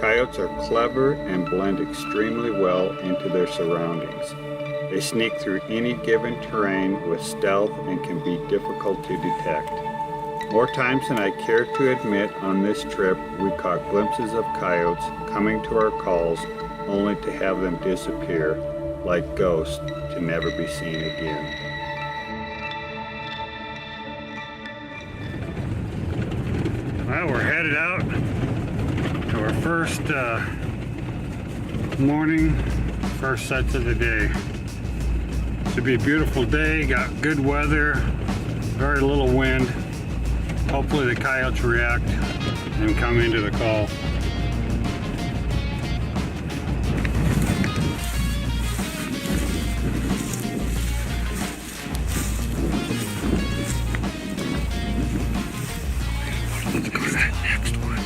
Coyotes are clever and blend extremely well into their surroundings. They sneak through any given terrain with stealth and can be difficult to detect. More times than I care to admit on this trip, we caught glimpses of coyotes coming to our calls only to have them disappear like ghosts to never be seen again. Well, we're headed out to our first morning, first sets of the day. Should be a beautiful day, got good weather, very little wind. Hopefully the coyotes react and come into the call. Let's go to that next one.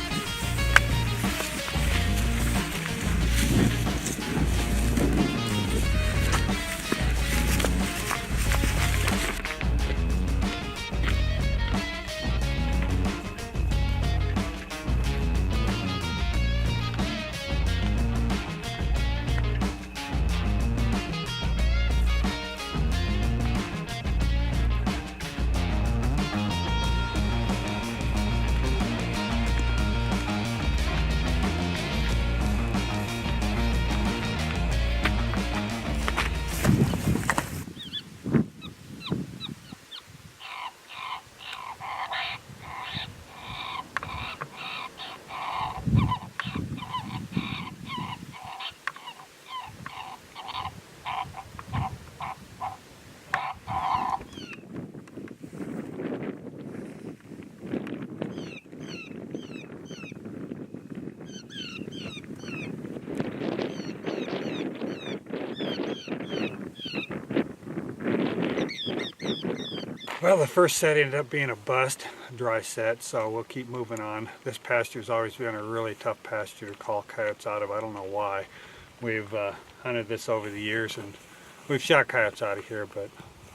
Well, the first set ended up being a bust, a dry set, so we'll keep moving on. This pasture's always been a really tough pasture to call coyotes out of. I don't know why. We've hunted this over the years and we've shot coyotes out of here, but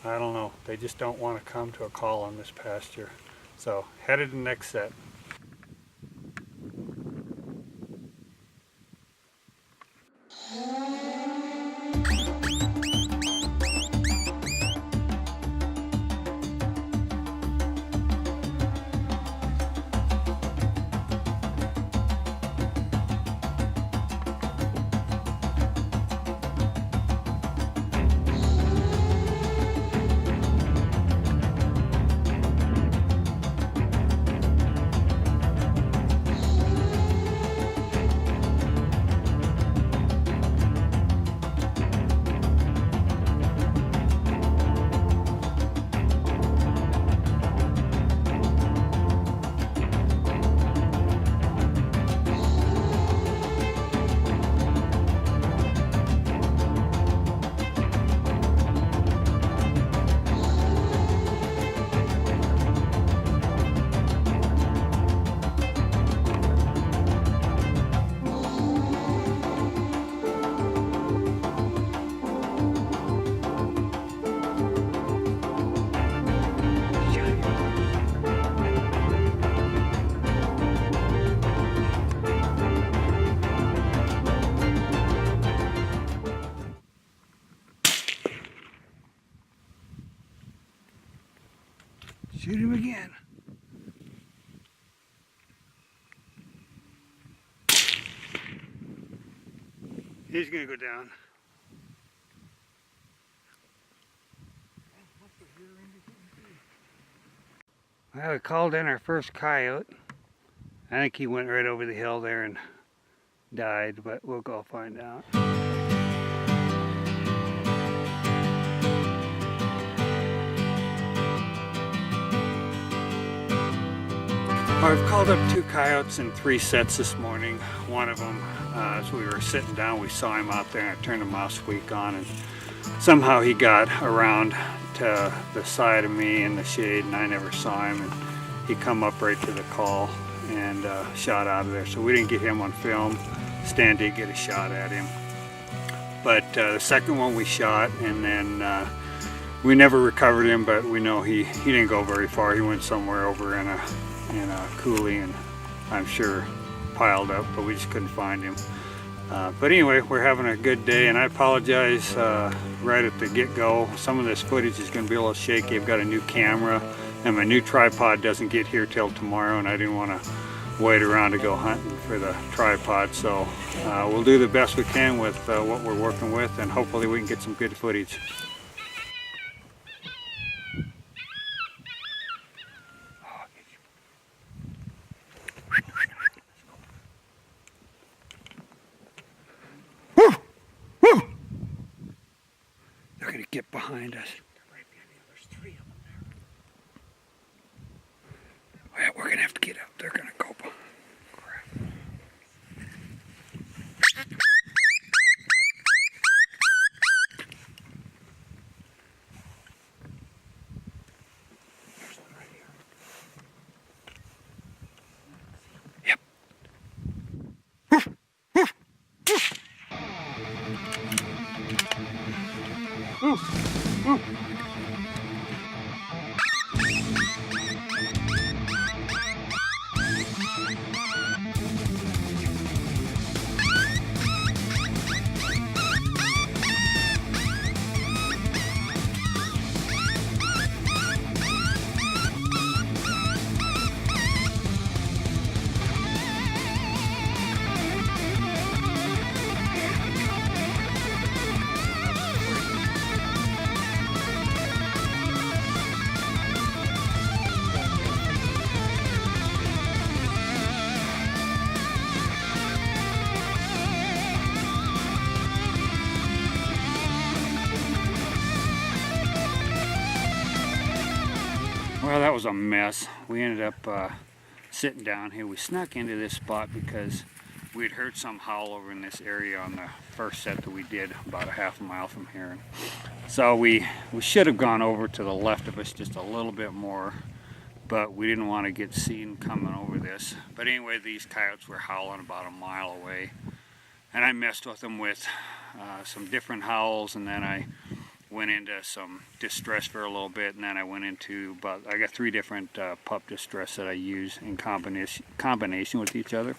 I don't know. They just don't want to come to a call on this pasture. So, headed to the next set. Shoot him again. He's gonna go down. Well, we called in our first coyote. I think he went right over the hill there and died, but we'll go find out. I've called up 2 coyotes in 3 sets this morning. One of them, as we were sitting down, we saw him out there and I turned the mouse squeak on and somehow he got around to the side of me in the shade and I never saw him, and he come up right to the call and shot out of there. So we didn't get him on film. Stan did get a shot at him. But the second one we shot, and then we never recovered him, but we know he didn't go very far. He went somewhere over in a coulee, and I'm sure piled up, but we just couldn't find him. But anyway, we're having a good day, and I apologize right at the get-go. Some of this footage is going to be a little shaky. I've got a new camera, and my new tripod doesn't get here till tomorrow, and I didn't want to wait around to go hunting for the tripod. So we'll do the best we can with what we're working with, and hopefully we can get some good footage. They're going to get behind us. There's 3 of them there. Well, we're going to have to get up. They're going to go behind. There's one right here. Yep. Well, that was a mess. We ended up sitting down here. We snuck into this spot because we had heard some howl over in this area on the first set that we did about a half a mile from here. So we should have gone over to the left of us just a little bit more, but we didn't want to get seen coming over this. But anyway, these coyotes were howling about a mile away, and I messed with them with some different howls, and then I went into some distress for a little bit, and then I went into I got 3 different pup distress that I use in combination with each other.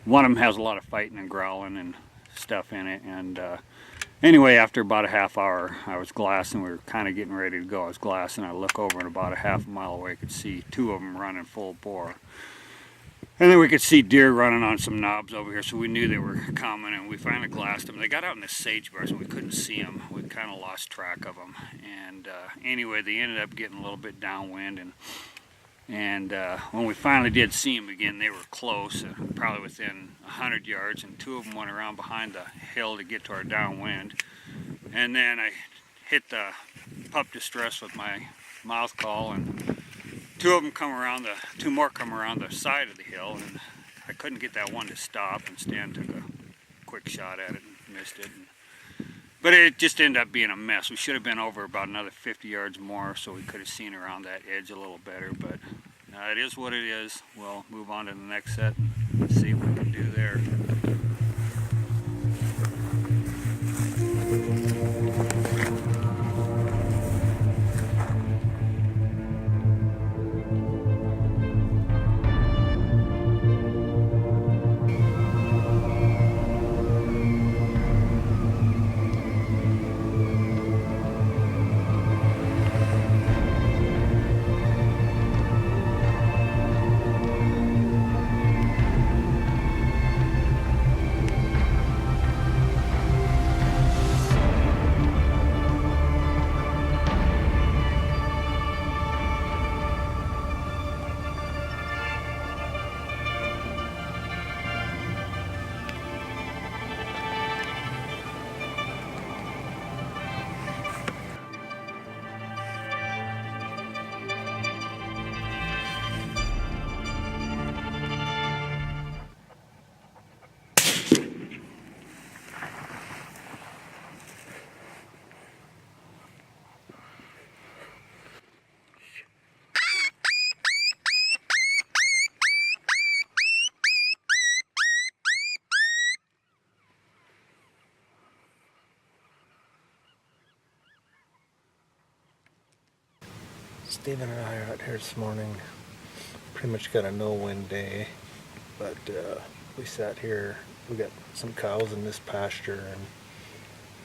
One of them has a lot of fighting and growling and stuff in it, and anyway, after about a half hour, I was glassing. We were kind of getting ready to go. I was glassing. I look over, and about a half a mile away, I could see 2 of them running full bore. And then we could see deer running on some knobs over here, so we knew they were coming, and we finally glassed them. They got out in the sagebrush, and we couldn't see them. We kind of lost track of them. And anyway, they ended up getting a little bit downwind, and when we finally did see them again, they were close, probably within 100 yards, and 2 of them went around behind the hill to get to our downwind. And then I hit the pup distress with my mouth call, and 2 of them come around 2 more come around the side of the hill, and I couldn't get that one to stop, and Stan took a quick shot at it and missed it. But it just ended up being a mess. We should have been over about another 50 yards more, so we could have seen around that edge a little better, but it is what it is. We'll move on to the next set and see what we can do there. Steven and I are out here this morning. Pretty much got a no-wind day. but we sat here. We got some cows in this pasture, and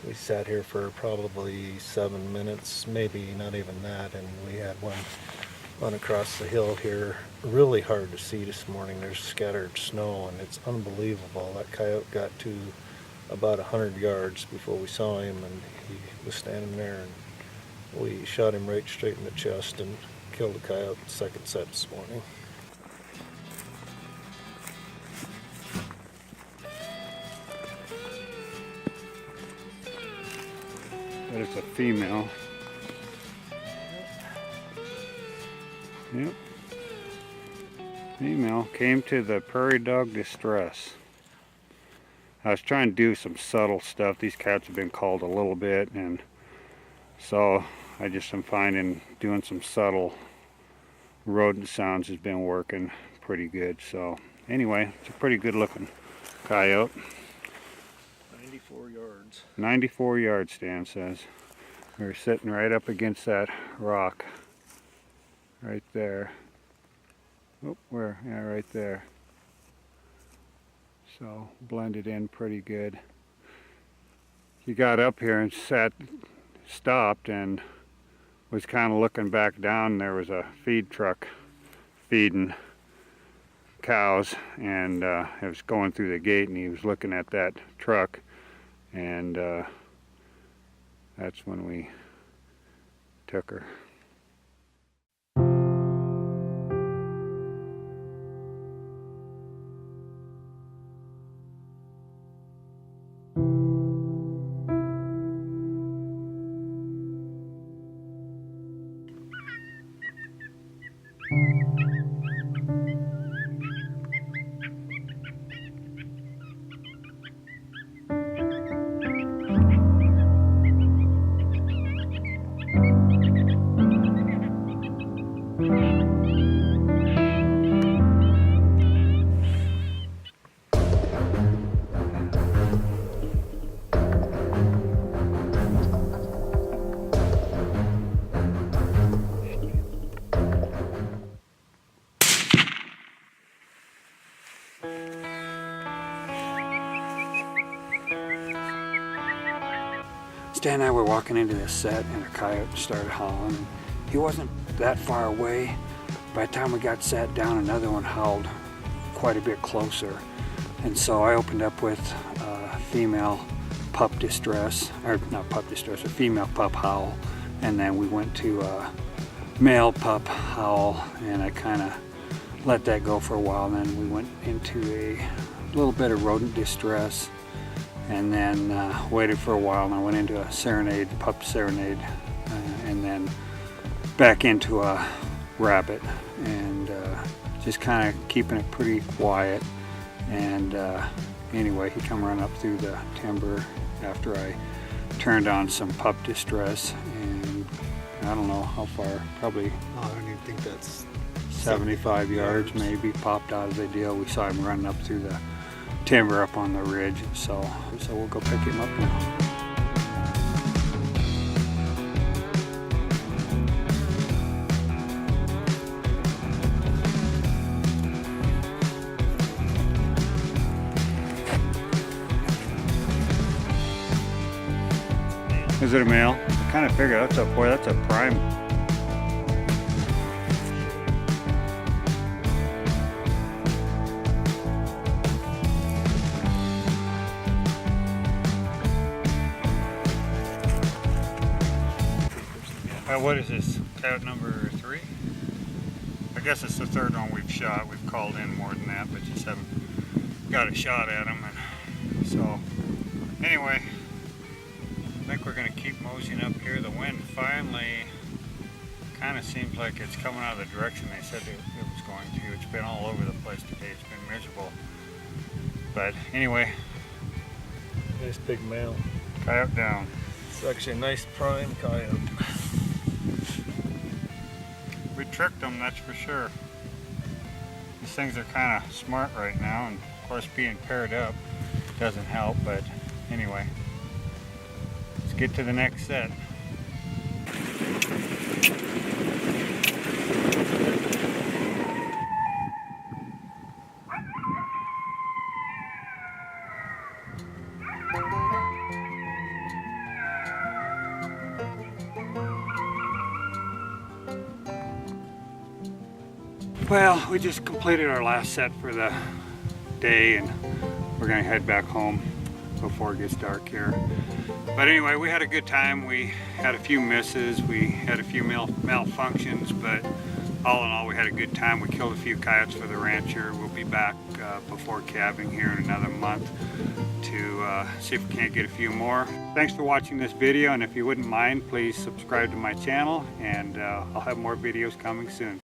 we sat here for probably 7 minutes, maybe not even that, and we had one across the hill here. Really hard to see this morning. There's scattered snow, and it's unbelievable. That coyote got to about 100 yards before we saw him, and he was standing there, and we shot him right straight in the chest and killed the coyote second set this morning. There's a female. Yep. Female came to the prairie dog distress. I was trying to do some subtle stuff. These cats have been called a little bit, and so I just am finding doing some subtle rodent sounds has been working pretty good. So anyway, it's a pretty good looking coyote. 94 yards. 94 yards, Stan says. We're sitting right up against that rock. Right there. Oh, where? Yeah, right there. So blended in pretty good. He got up here and stopped and was kind of looking back down. There was a feed truck feeding cows, and it was going through the gate, and he was looking at that truck, and that's when we took her. Stan and I were walking into this set, and a coyote started howling. He wasn't that far away. By the time we got sat down, another one howled quite a bit closer. And so I opened up with female pup distress, or not pup distress, a female pup howl. And then we went to male pup howl, and I kind of let that go for a while. And then we went into a little bit of rodent distress, and then waited for a while, and I went into a serenade, pup serenade, and then back into a rabbit, and just kind of keeping it pretty quiet. And anyway, he come running up through the timber after I turned on some pup distress, and I don't know how far, probably I don't even think that's 75 yards maybe, popped out of the deal. We saw him running up through the timber up on the ridge, so we'll go pick him up now. Is it a male? I kind of figured that's a prime. What is this? Coyote number 3? I guess it's the third one we've shot. We've called in more than that, but just haven't got a shot at him. And so, anyway, I think we're going to keep moseying up here. The wind finally kind of seems like it's coming out of the direction they said it was going to. It's been all over the place today. It's been miserable. But anyway, nice big male. Coyote down. It's actually a nice prime coyote. We tricked them, that's for sure. These things are kind of smart right now, and of course being paired up doesn't help, but anyway, let's get to the next set. Well, we just completed our last set for the day and we're gonna head back home before it gets dark here. But anyway, we had a good time. We had a few misses, we had a few malfunctions, but all in all, we had a good time. We killed a few coyotes for the rancher. We'll be back before calving here in another month to see if we can't get a few more. Thanks for watching this video, and if you wouldn't mind, please subscribe to my channel, and I'll have more videos coming soon.